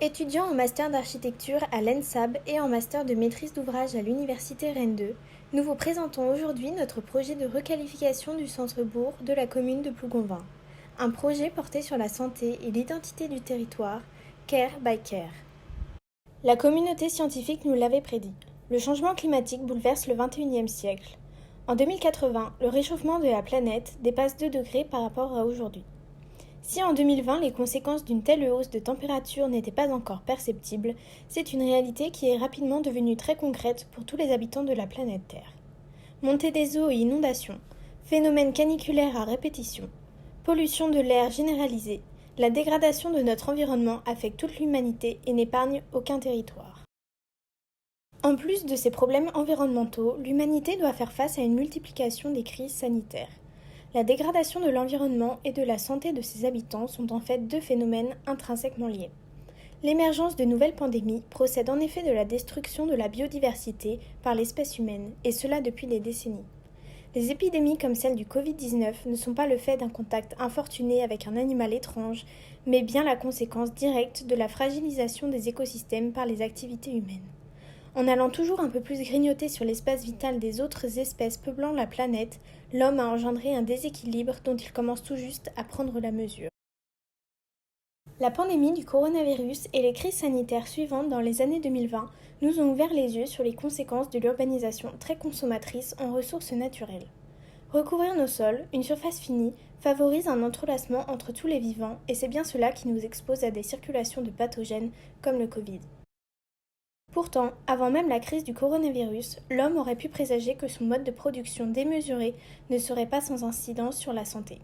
Étudiant en master d'architecture à l'ENSAB et en master de maîtrise d'ouvrage à l'université Rennes 2, nous vous présentons aujourd'hui notre projet de requalification du centre-bourg de la commune de Plougonvin. Un projet porté sur la santé et l'identité du territoire, Care by Care. La communauté scientifique nous l'avait prédit. Le changement climatique bouleverse le XXIe siècle. En 2080, le réchauffement de la planète dépasse 2 degrés par rapport à aujourd'hui. Si en 2020 les conséquences d'une telle hausse de température n'étaient pas encore perceptibles, c'est une réalité qui est rapidement devenue très concrète pour tous les habitants de la planète Terre. Montée des eaux et inondations, phénomènes caniculaires à répétition, pollution de l'air généralisée, la dégradation de notre environnement affecte toute l'humanité et n'épargne aucun territoire. En plus de ces problèmes environnementaux, l'humanité doit faire face à une multiplication des crises sanitaires. La dégradation de l'environnement et de la santé de ses habitants sont en fait deux phénomènes intrinsèquement liés. L'émergence de nouvelles pandémies procède en effet de la destruction de la biodiversité par l'espèce humaine, et cela depuis des décennies. Les épidémies comme celle du Covid-19 ne sont pas le fait d'un contact infortuné avec un animal étrange, mais bien la conséquence directe de la fragilisation des écosystèmes par les activités humaines. En allant toujours un peu plus grignoter sur l'espace vital des autres espèces peuplant la planète, l'homme a engendré un déséquilibre dont il commence tout juste à prendre la mesure. La pandémie du coronavirus et les crises sanitaires suivantes dans les années 2020 nous ont ouvert les yeux sur les conséquences de l'urbanisation très consommatrice en ressources naturelles. Recouvrir nos sols, une surface finie, favorise un entrelacement entre tous les vivants et c'est bien cela qui nous expose à des circulations de pathogènes comme le Covid. Pourtant, avant même la crise du coronavirus, l'homme aurait pu présager que son mode de production démesuré ne serait pas sans incidence sur la santé.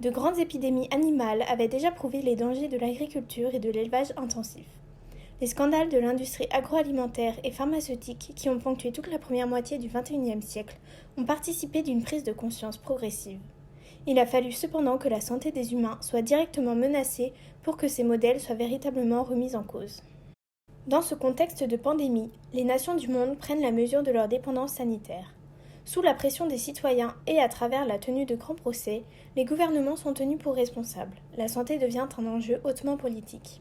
De grandes épidémies animales avaient déjà prouvé les dangers de l'agriculture et de l'élevage intensif. Les scandales de l'industrie agroalimentaire et pharmaceutique qui ont ponctué toute la première moitié du XXIe siècle ont participé d'une prise de conscience progressive. Il a fallu cependant que la santé des humains soit directement menacée pour que ces modèles soient véritablement remis en cause. Dans ce contexte de pandémie, les nations du monde prennent la mesure de leur dépendance sanitaire. Sous la pression des citoyens et à travers la tenue de grands procès, les gouvernements sont tenus pour responsables. La santé devient un enjeu hautement politique.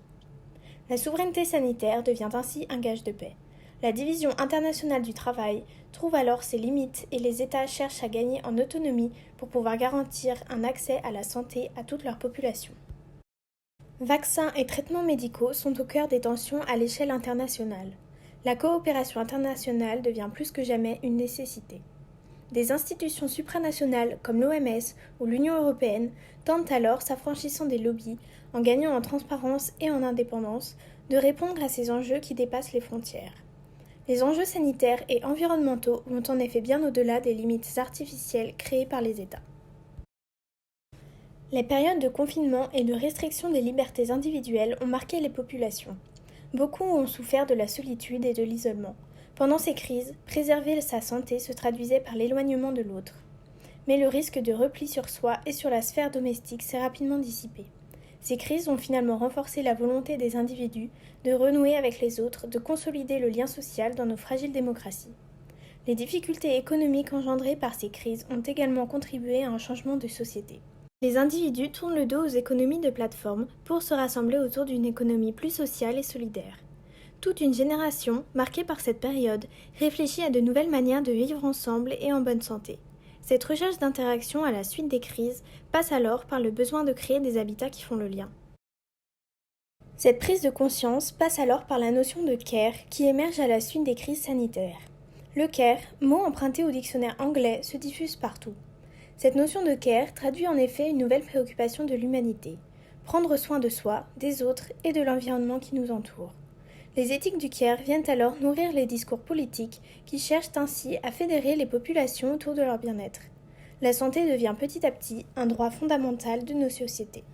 La souveraineté sanitaire devient ainsi un gage de paix. La division internationale du travail trouve alors ses limites et les États cherchent à gagner en autonomie pour pouvoir garantir un accès à la santé à toute leur population. Vaccins et traitements médicaux sont au cœur des tensions à l'échelle internationale. La coopération internationale devient plus que jamais une nécessité. Des institutions supranationales comme l'OMS ou l'Union européenne tentent alors, s'affranchissant des lobbies, en gagnant en transparence et en indépendance, de répondre à ces enjeux qui dépassent les frontières. Les enjeux sanitaires et environnementaux vont en effet bien au-delà des limites artificielles créées par les États. Les périodes de confinement et de restriction des libertés individuelles ont marqué les populations. Beaucoup ont souffert de la solitude et de l'isolement. Pendant ces crises, préserver sa santé se traduisait par l'éloignement de l'autre. Mais le risque de repli sur soi et sur la sphère domestique s'est rapidement dissipé. Ces crises ont finalement renforcé la volonté des individus de renouer avec les autres, de consolider le lien social dans nos fragiles démocraties. Les difficultés économiques engendrées par ces crises ont également contribué à un changement de société. Les individus tournent le dos aux économies de plateforme pour se rassembler autour d'une économie plus sociale et solidaire. Toute une génération, marquée par cette période, réfléchit à de nouvelles manières de vivre ensemble et en bonne santé. Cette recherche d'interaction à la suite des crises passe alors par le besoin de créer des habitats qui font le lien. Cette prise de conscience passe alors par la notion de care qui émerge à la suite des crises sanitaires. Le care, mot emprunté au dictionnaire anglais, se diffuse partout. Cette notion de care traduit en effet une nouvelle préoccupation de l'humanité, prendre soin de soi, des autres et de l'environnement qui nous entoure. Les éthiques du care viennent alors nourrir les discours politiques qui cherchent ainsi à fédérer les populations autour de leur bien-être. La santé devient petit à petit un droit fondamental de nos sociétés.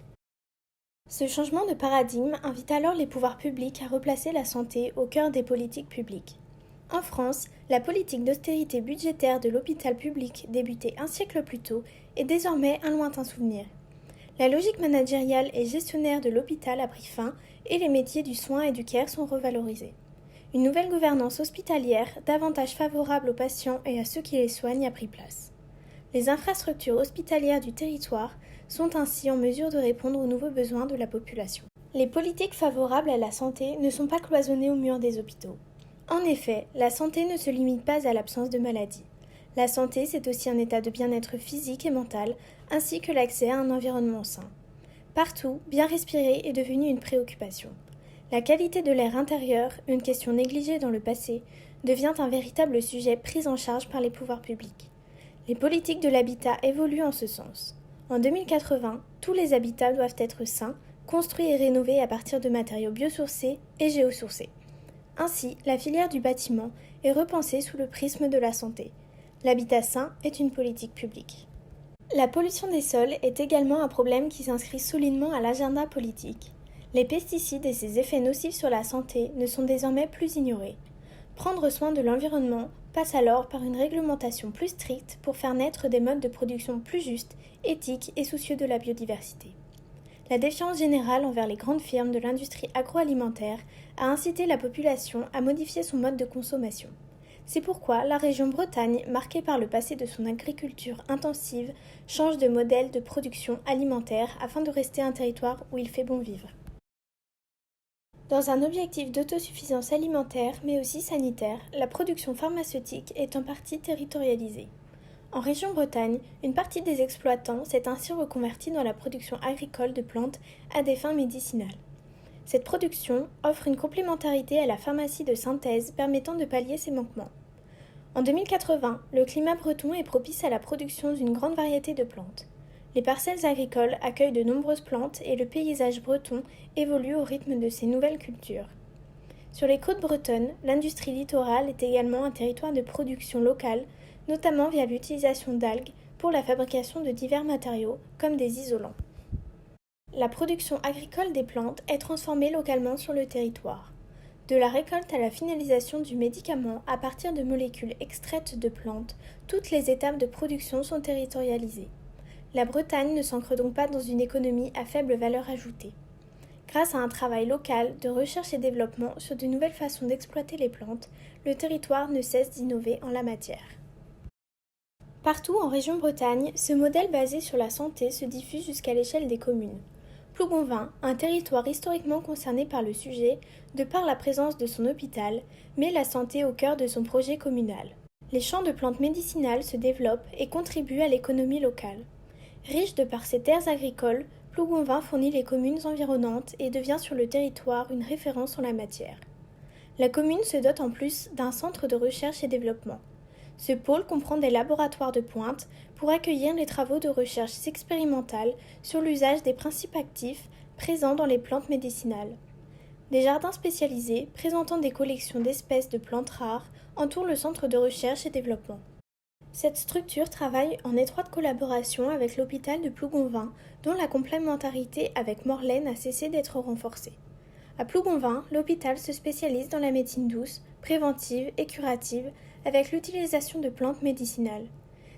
Ce changement de paradigme invite alors les pouvoirs publics à replacer la santé au cœur des politiques publiques. En France, la politique d'austérité budgétaire de l'hôpital public, débutée un siècle plus tôt, est désormais un lointain souvenir. La logique managériale et gestionnaire de l'hôpital a pris fin et les métiers du soin et du care sont revalorisés. Une nouvelle gouvernance hospitalière, davantage favorable aux patients et à ceux qui les soignent, a pris place. Les infrastructures hospitalières du territoire sont ainsi en mesure de répondre aux nouveaux besoins de la population. Les politiques favorables à la santé ne sont pas cloisonnées aux murs des hôpitaux. En effet, la santé ne se limite pas à l'absence de maladie. La santé, c'est aussi un état de bien-être physique et mental, ainsi que l'accès à un environnement sain. Partout, bien respirer est devenu une préoccupation. La qualité de l'air intérieur, une question négligée dans le passé, devient un véritable sujet pris en charge par les pouvoirs publics. Les politiques de l'habitat évoluent en ce sens. En 2080, tous les habitats doivent être sains, construits et rénovés à partir de matériaux biosourcés et géosourcés. Ainsi, la filière du bâtiment est repensée sous le prisme de la santé. L'habitat sain est une politique publique. La pollution des sols est également un problème qui s'inscrit solidement à l'agenda politique. Les pesticides et ses effets nocifs sur la santé ne sont désormais plus ignorés. Prendre soin de l'environnement passe alors par une réglementation plus stricte pour faire naître des modes de production plus justes, éthiques et soucieux de la biodiversité. La défiance générale envers les grandes firmes de l'industrie agroalimentaire a incité la population à modifier son mode de consommation. C'est pourquoi la région Bretagne, marquée par le passé de son agriculture intensive, change de modèle de production alimentaire afin de rester un territoire où il fait bon vivre. Dans un objectif d'autosuffisance alimentaire, mais aussi sanitaire, la production pharmaceutique est en partie territorialisée. En région Bretagne, une partie des exploitants s'est ainsi reconvertie dans la production agricole de plantes à des fins médicinales. Cette production offre une complémentarité à la pharmacie de synthèse permettant de pallier ces manquements. En 2080, le climat breton est propice à la production d'une grande variété de plantes. Les parcelles agricoles accueillent de nombreuses plantes et le paysage breton évolue au rythme de ces nouvelles cultures. Sur les côtes bretonnes, l'industrie littorale est également un territoire de production locale, notamment via l'utilisation d'algues pour la fabrication de divers matériaux comme des isolants. La production agricole des plantes est transformée localement sur le territoire. De la récolte à la finalisation du médicament à partir de molécules extraites de plantes, toutes les étapes de production sont territorialisées. La Bretagne ne s'ancre donc pas dans une économie à faible valeur ajoutée. Grâce à un travail local de recherche et développement sur de nouvelles façons d'exploiter les plantes, le territoire ne cesse d'innover en la matière. Partout en région Bretagne, ce modèle basé sur la santé se diffuse jusqu'à l'échelle des communes. Plougonvin, un territoire historiquement concerné par le sujet, de par la présence de son hôpital, met la santé au cœur de son projet communal. Les champs de plantes médicinales se développent et contribuent à l'économie locale. Riche de par ses terres agricoles, Plougonvin fournit les communes environnantes et devient sur le territoire une référence en la matière. La commune se dote en plus d'un centre de recherche et développement. Ce pôle comprend des laboratoires de pointe pour accueillir les travaux de recherche expérimentale sur l'usage des principes actifs présents dans les plantes médicinales. Des jardins spécialisés présentant des collections d'espèces de plantes rares entourent le centre de recherche et développement. Cette structure travaille en étroite collaboration avec l'hôpital de Plougonvin, dont la complémentarité avec Morlaix n'a cessé d'être renforcée. À Plougonvin, l'hôpital se spécialise dans la médecine douce, préventive et curative, avec l'utilisation de plantes médicinales.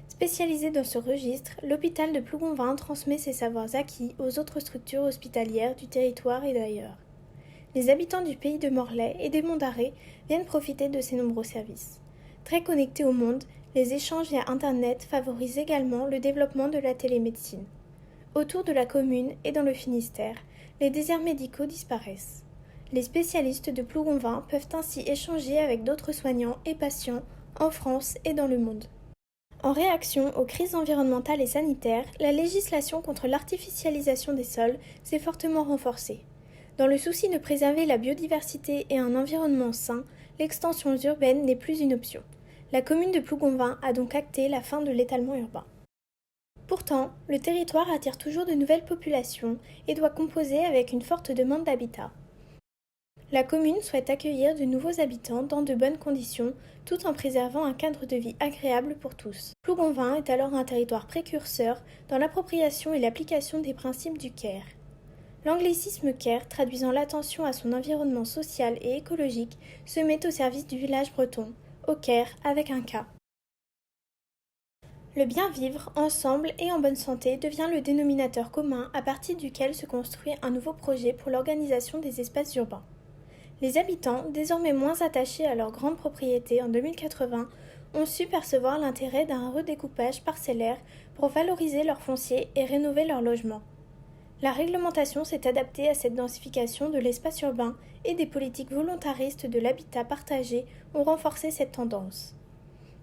Spécialisé dans ce registre, l'hôpital de Plougonvin transmet ses savoirs acquis aux autres structures hospitalières du territoire et d'ailleurs. Les habitants du pays de Morlaix et des Monts d'Arrée viennent profiter de ces nombreux services. Très connectés au monde, les échanges via Internet favorisent également le développement de la télémédecine. Autour de la commune et dans le Finistère, les déserts médicaux disparaissent. Les spécialistes de Plougonvin peuvent ainsi échanger avec d'autres soignants et patients en France et dans le monde. En réaction aux crises environnementales et sanitaires, la législation contre l'artificialisation des sols s'est fortement renforcée. Dans le souci de préserver la biodiversité et un environnement sain, l'extension urbaine n'est plus une option. La commune de Plougonvin a donc acté la fin de l'étalement urbain. Pourtant, le territoire attire toujours de nouvelles populations et doit composer avec une forte demande d'habitat. La commune souhaite accueillir de nouveaux habitants dans de bonnes conditions, tout en préservant un cadre de vie agréable pour tous. Plougonvin est alors un territoire précurseur dans l'appropriation et l'application des principes du CARE. L'anglicisme CARE, traduisant l'attention à son environnement social et écologique, se met au service du village breton, au CARE avec un K. Le bien vivre, ensemble et en bonne santé devient le dénominateur commun à partir duquel se construit un nouveau projet pour l'organisation des espaces urbains. Les habitants, désormais moins attachés à leurs grandes propriétés en 2080, ont su percevoir l'intérêt d'un redécoupage parcellaire pour valoriser leur foncier et rénover leur logement. La réglementation s'est adaptée à cette densification de l'espace urbain et des politiques volontaristes de l'habitat partagé ont renforcé cette tendance.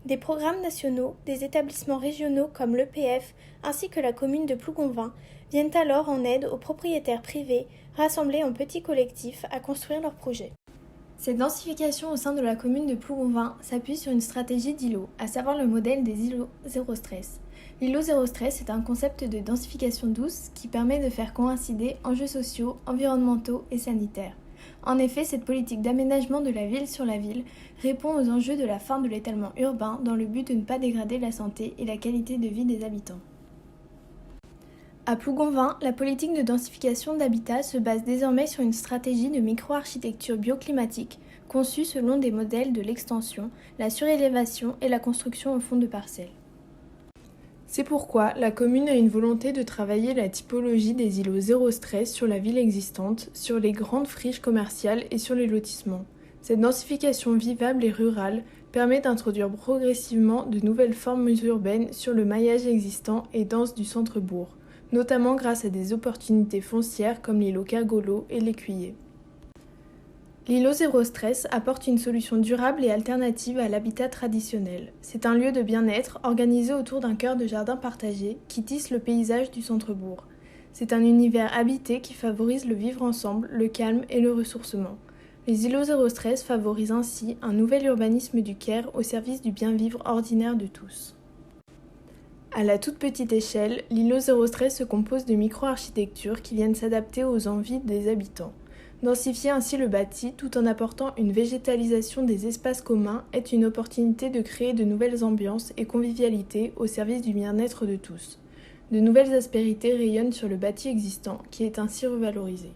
Des programmes nationaux, des établissements régionaux comme l'EPF ainsi que la commune de Plougonvin viennent alors en aide aux propriétaires privés rassemblés en petits collectifs à construire leurs projets. Cette densification au sein de la commune de Plougonvin s'appuie sur une stratégie d'îlot, à savoir le modèle des îlots zéro stress. L'îlot zéro stress est un concept de densification douce qui permet de faire coïncider enjeux sociaux, environnementaux et sanitaires. En effet, cette politique d'aménagement de la ville sur la ville répond aux enjeux de la fin de l'étalement urbain dans le but de ne pas dégrader la santé et la qualité de vie des habitants. À Plougonvin, la politique de densification d'habitat se base désormais sur une stratégie de micro-architecture bioclimatique conçue selon des modèles de l'extension, la surélévation et la construction au fond de parcelles. C'est pourquoi la commune a une volonté de travailler la typologie des îlots zéro stress sur la ville existante, sur les grandes friches commerciales et sur les lotissements. Cette densification vivable et rurale permet d'introduire progressivement de nouvelles formes urbaines sur le maillage existant et dense du centre-bourg, notamment grâce à des opportunités foncières comme l'îlot Kergolo et l'Écuyer. L'îlot zéro stress apporte une solution durable et alternative à l'habitat traditionnel. C'est un lieu de bien-être organisé autour d'un cœur de jardin partagé qui tisse le paysage du centre-bourg. C'est un univers habité qui favorise le vivre ensemble, le calme et le ressourcement. Les îlots zéro stress favorisent ainsi un nouvel urbanisme du Caire au service du bien-vivre ordinaire de tous. À la toute petite échelle, l'îlot zéro stress se compose de micro-architectures qui viennent s'adapter aux envies des habitants. Densifier ainsi le bâti tout en apportant une végétalisation des espaces communs est une opportunité de créer de nouvelles ambiances et convivialités au service du bien-être de tous. De nouvelles aspérités rayonnent sur le bâti existant qui est ainsi revalorisé.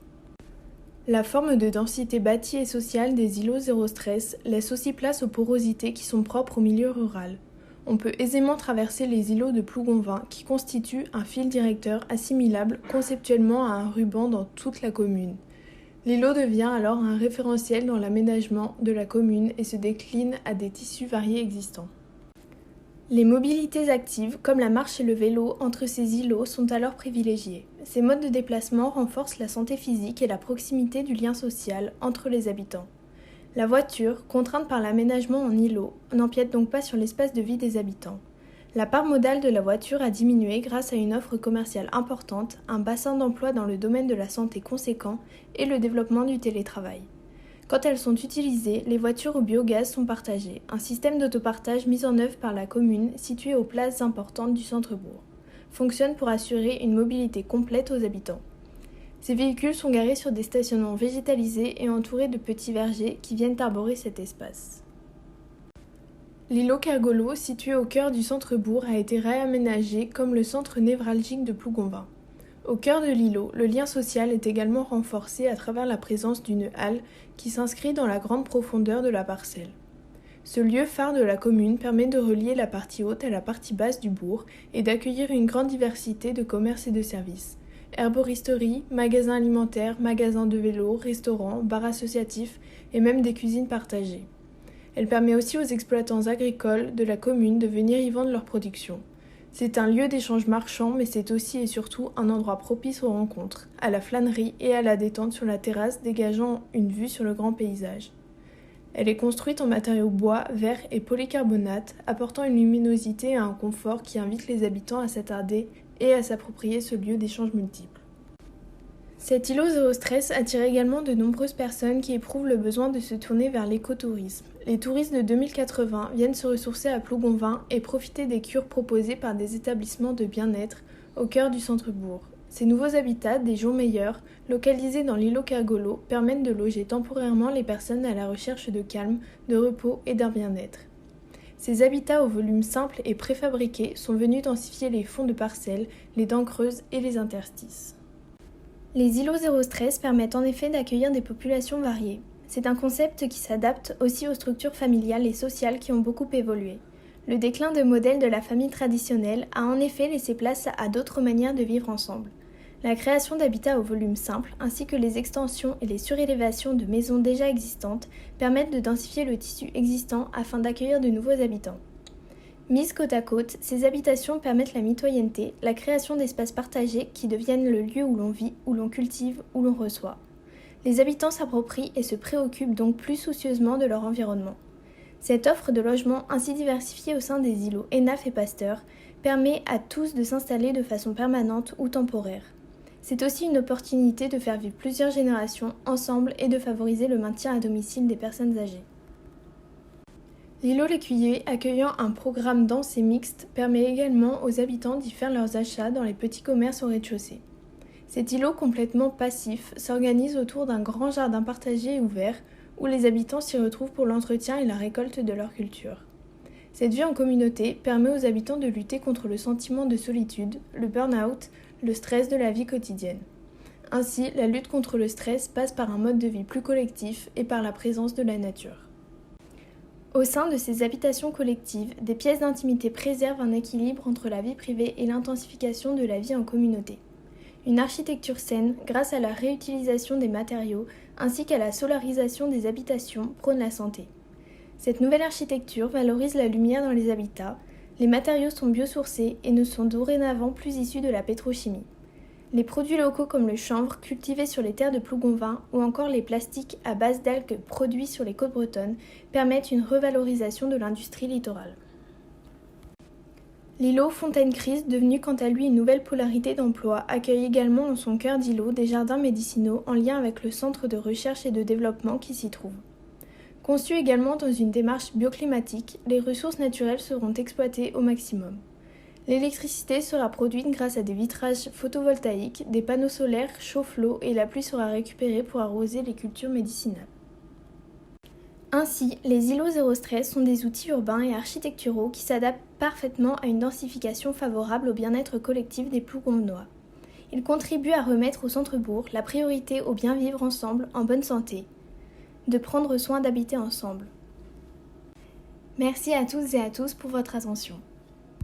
La forme de densité bâtie et sociale des îlots zéro stress laisse aussi place aux porosités qui sont propres au milieu rural. On peut aisément traverser les îlots de Plougonvin qui constituent un fil directeur assimilable conceptuellement à un ruban dans toute la commune. L'îlot devient alors un référentiel dans l'aménagement de la commune et se décline à des tissus variés existants. Les mobilités actives, comme la marche et le vélo, entre ces îlots sont alors privilégiées. Ces modes de déplacement renforcent la santé physique et la proximité du lien social entre les habitants. La voiture, contrainte par l'aménagement en îlot, n'empiète donc pas sur l'espace de vie des habitants. La part modale de la voiture a diminué grâce à une offre commerciale importante, un bassin d'emploi dans le domaine de la santé conséquent et le développement du télétravail. Quand elles sont utilisées, les voitures au biogaz sont partagées, un système d'autopartage mis en œuvre par la commune située aux places importantes du centre-bourg. Fonctionne pour assurer une mobilité complète aux habitants. Ces véhicules sont garés sur des stationnements végétalisés et entourés de petits vergers qui viennent arborer cet espace. L'îlot Kergolo, situé au cœur du centre-bourg, a été réaménagé comme le centre névralgique de Plougonvin. Au cœur de l'îlot, le lien social est également renforcé à travers la présence d'une halle qui s'inscrit dans la grande profondeur de la parcelle. Ce lieu phare de la commune permet de relier la partie haute à la partie basse du bourg et d'accueillir une grande diversité de commerces et de services. Herboristerie, magasins alimentaires, magasins de vélos, restaurants, bars associatifs et même des cuisines partagées. Elle permet aussi aux exploitants agricoles de la commune de venir y vendre leurs productions. C'est un lieu d'échange marchand, mais c'est aussi et surtout un endroit propice aux rencontres, à la flânerie et à la détente sur la terrasse dégageant une vue sur le grand paysage. Elle est construite en matériaux bois, verre et polycarbonate, apportant une luminosité et un confort qui invitent les habitants à s'attarder et à s'approprier ce lieu d'échange multiple. Cet îlot zéro stress attire également de nombreuses personnes qui éprouvent le besoin de se tourner vers l'écotourisme. Les touristes de 2080 viennent se ressourcer à Plougonvin et profiter des cures proposées par des établissements de bien-être au cœur du centre-bourg. Ces nouveaux habitats, des jours meilleurs, localisés dans l'îlot Kergolo, permettent de loger temporairement les personnes à la recherche de calme, de repos et d'un bien-être. Ces habitats au volume simple et préfabriqué sont venus densifier les fonds de parcelles, les dents creuses et les interstices. Les îlots zéro stress permettent en effet d'accueillir des populations variées. C'est un concept qui s'adapte aussi aux structures familiales et sociales qui ont beaucoup évolué. Le déclin de modèles de la famille traditionnelle a en effet laissé place à d'autres manières de vivre ensemble. La création d'habitats au volume simple, ainsi que les extensions et les surélévations de maisons déjà existantes, permettent de densifier le tissu existant afin d'accueillir de nouveaux habitants. Mises côte à côte, ces habitations permettent la mitoyenneté, la création d'espaces partagés qui deviennent le lieu où l'on vit, où l'on cultive, où l'on reçoit. Les habitants s'approprient et se préoccupent donc plus soucieusement de leur environnement. Cette offre de logement ainsi diversifiée au sein des îlots Enaf et Pasteur permet à tous de s'installer de façon permanente ou temporaire. C'est aussi une opportunité de faire vivre plusieurs générations ensemble et de favoriser le maintien à domicile des personnes âgées. L'îlot L'Écuyer, accueillant un programme dense et mixte, permet également aux habitants d'y faire leurs achats dans les petits commerces au rez-de-chaussée. Cet îlot complètement passif s'organise autour d'un grand jardin partagé et ouvert où les habitants s'y retrouvent pour l'entretien et la récolte de leur culture. Cette vie en communauté permet aux habitants de lutter contre le sentiment de solitude, le burn-out, le stress de la vie quotidienne. Ainsi, la lutte contre le stress passe par un mode de vie plus collectif et par la présence de la nature. Au sein de ces habitations collectives, des pièces d'intimité préservent un équilibre entre la vie privée et l'intensification de la vie en communauté. Une architecture saine, grâce à la réutilisation des matériaux ainsi qu'à la solarisation des habitations, prône la santé. Cette nouvelle architecture valorise la lumière dans les habitats, les matériaux sont biosourcés et ne sont dorénavant plus issus de la pétrochimie. Les produits locaux comme le chanvre cultivé sur les terres de Plougonvin ou encore les plastiques à base d'algues produits sur les côtes bretonnes permettent une revalorisation de l'industrie littorale. L'îlot Fontaine-Crise, devenu quant à lui une nouvelle polarité d'emploi, accueille également en son cœur d'îlot des jardins médicinaux en lien avec le centre de recherche et de développement qui s'y trouve. Conçu également dans une démarche bioclimatique, les ressources naturelles seront exploitées au maximum. L'électricité sera produite grâce à des vitrages photovoltaïques, des panneaux solaires chauffent l'eau et la pluie sera récupérée pour arroser les cultures médicinales. Ainsi, les îlots zéro stress sont des outils urbains et architecturaux qui s'adaptent parfaitement à une densification favorable au bien-être collectif des Plougonvinois. Ils contribuent à remettre au centre-bourg la priorité au bien vivre ensemble en bonne santé, de prendre soin d'habiter ensemble. Merci à toutes et à tous pour votre attention.